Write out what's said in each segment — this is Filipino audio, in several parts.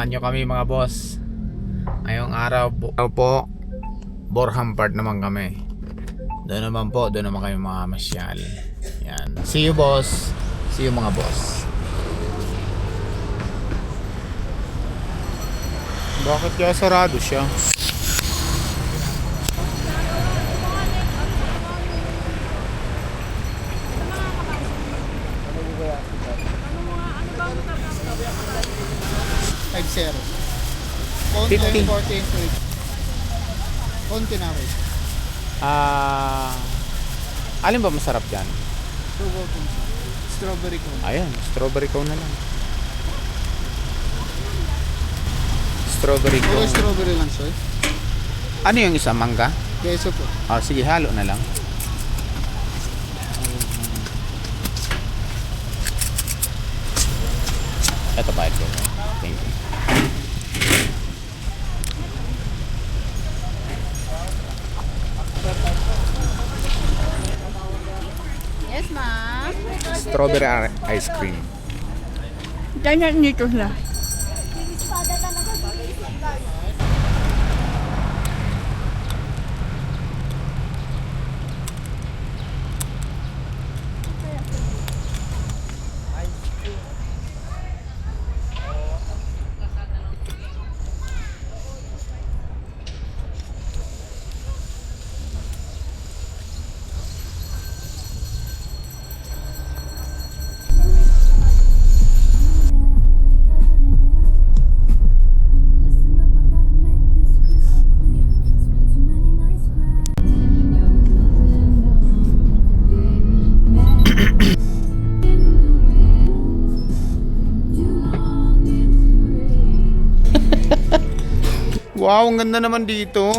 Samahan nyo kami mga boss. Ngayong araw po, Borham Park naman kami. Doon naman kami mga masyal. Yan. See you boss. See you mga boss. Bakit kaya sarado siya? Konti, 50. 14, 20. Konti na rin. Alin ba masarap dyan? Strawberry cone. Ayan, strawberry cone na lang. Strawberry Puro cone. strawberry lang, sir. Ano yung isa, mangga? Keso po. Sige, halo na lang. Ito ba ito? Thank you. Yes, ma'am. Strawberry ice cream. Ganyan nito na. Wow, ang ganda naman dito.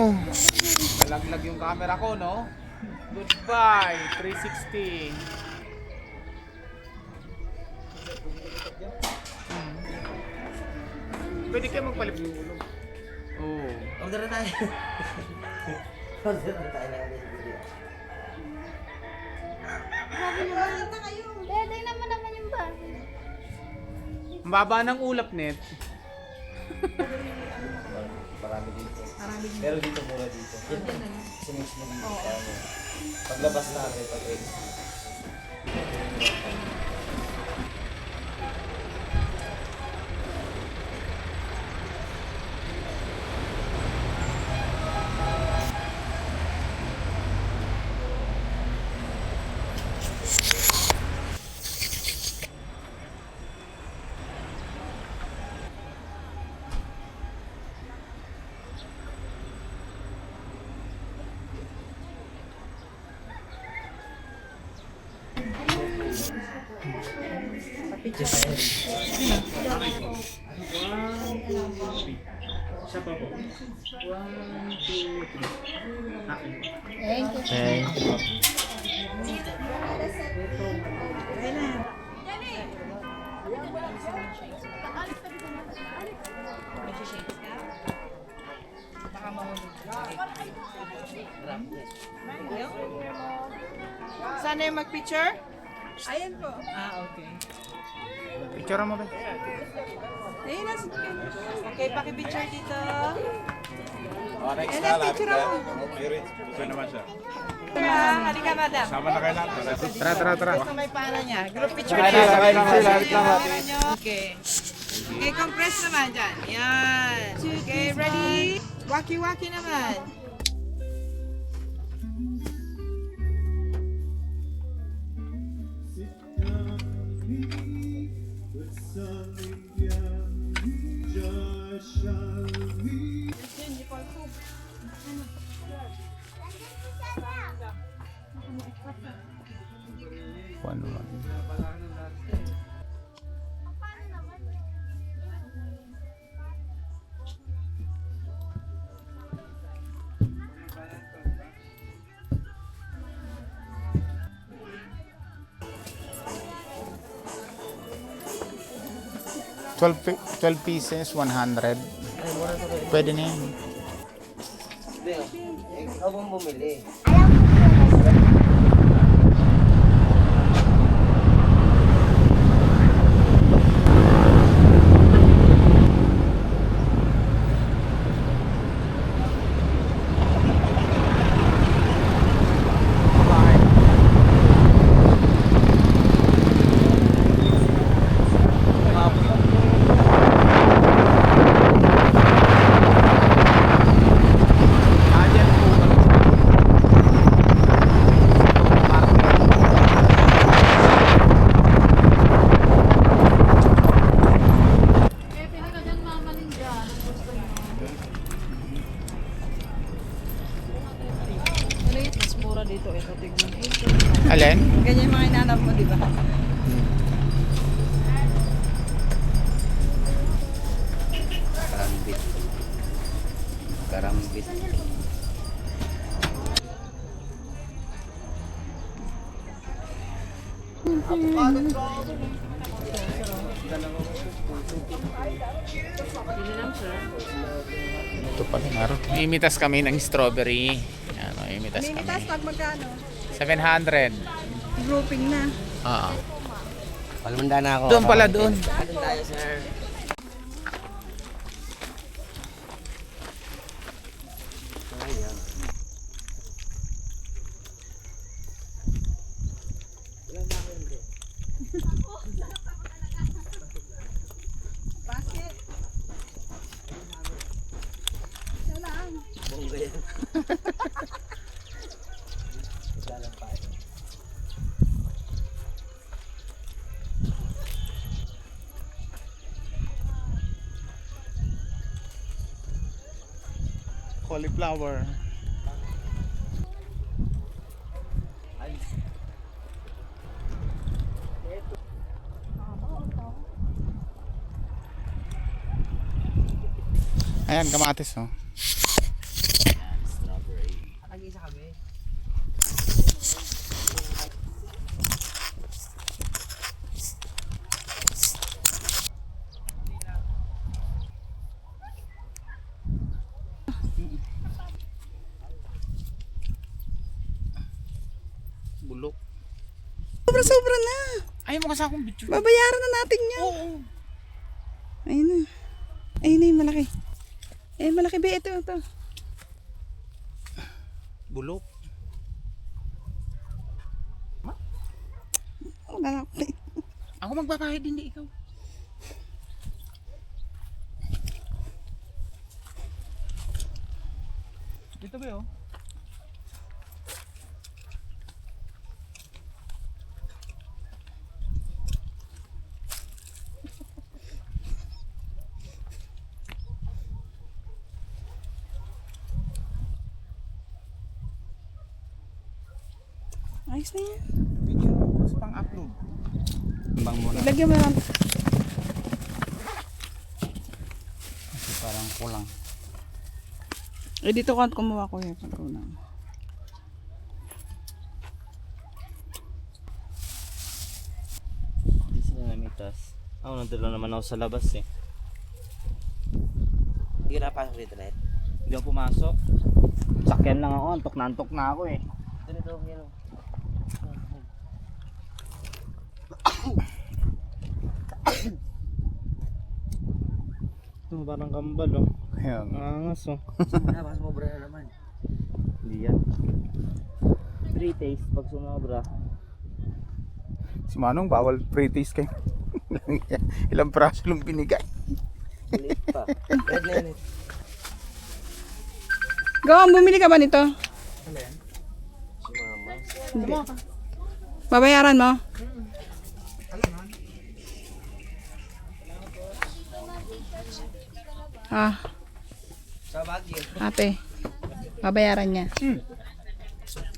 Nalaglag yung camera ko, no? Goodbye, 360. Pwede kayo magpalit. Oh. Order na tayo. Order na tayo ng video. Grabe naman. Deday naman yung bag. Ang baba ng ulap net. Marami dito. Pero dito mura dito. Sinix mo dito. Paglabas namin, pag-exit. Thank you. Okay. Sana yung mag-picture? Ayan po. Okay. Picture mo ba? Ayun na, sige. Okay, paki-picture dito. Next Ayan, picture ako. Ito naman siya. Halika, madam. Sama na kayo lahat. Tara. Gusto may pana niya. Group picture Sakay niya. lang sila. Okay. Okay, compress naman dyan. Yan. Okay, ready? Waki-waki naman. Ano man. $12 pieces, 100. Pwede na yan. Hindi, ikaw mong bumili. dito, ito, tignan. Ito. Alin? Ganyan yung mga inanap mo, di ba? Karambit. Karambit. Ito pala nga rin. Mimitas kami ng strawberry. Yan, mimitas kami. Mimitas pag magkano? 700. Grouping na. Oo. Palmanda na ako. Doon pala, doon. Doon tayo, sir. Basket. Isa lang. Bongga yan. Cauliflower. Ayan, kamatis oh. Nag-isa kami. Bulok. Sobra-sobra na. Ayaw mo kasi akong bitch. Babayaran na natin yan. Oo. Ayun na. Ayun na yung malaki. Eh, malaki ba? Ito. Bulok. Wala na ako. Ako magbabayad, hindi ikaw. Dito ba yun? Ayos na yan. Video mo, pang upload. Bang muna. Ilagyan mo lang. Kasi parang kulang. Eh, dito ka kumuha ko yan. Pagkulang. Hindi sila namitas. Ako nandun naman ako sa labas eh. Hindi ka napasok dito na ito. Hindi ako pumasok. Sakyan lang ako. Antok na ako eh. Ganito, yan o. Oh, parang kambal oh. Kaya nga. Angas oh. Wala, baka sumobra na naman. Hindi yan. 3 taste pag sumobra. Si Manong, bawal pre-taste kayo. Ilang praso lang binigay. Ulit pa. Red na yan eh. Gawang, bumili ka ba nito? Si mama. Hindi. Babayaran mo? Ah, Sa Baguio. ate. Babayaran niya.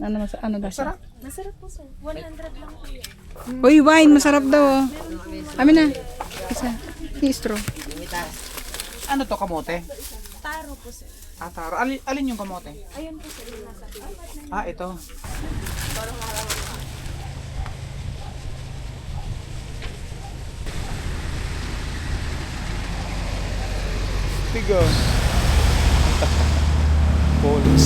Ano daw siya? Masarap po sir. 100 lang po yun. Uy, wine. Masarap daw. Oh. Amin na. Isa. Straw. Ano to, kamote? Taro po sir. Ah, taro. Alin yung kamote? Ayun po sir. Yung nasa Ah, ito. Tigo. Balls.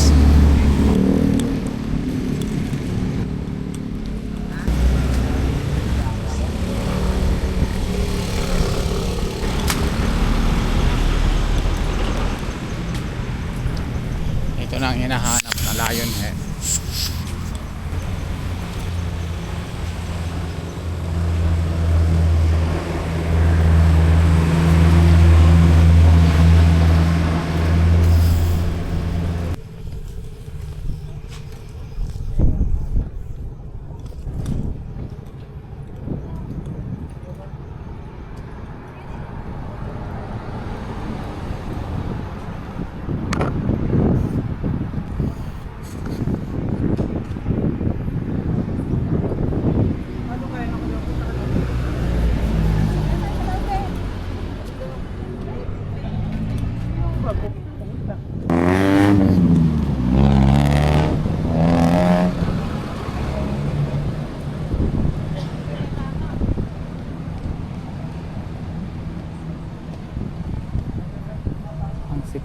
Ito na ang hinahanap na lionhead.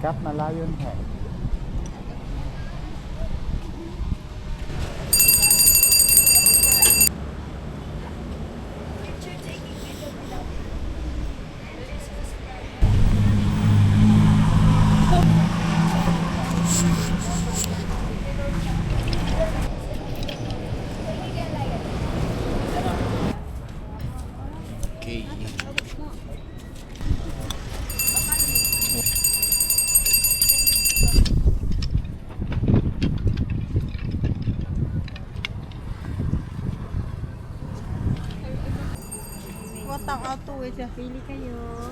sikat na lion head. Okay. Watang auto eh siya. Pili kayo.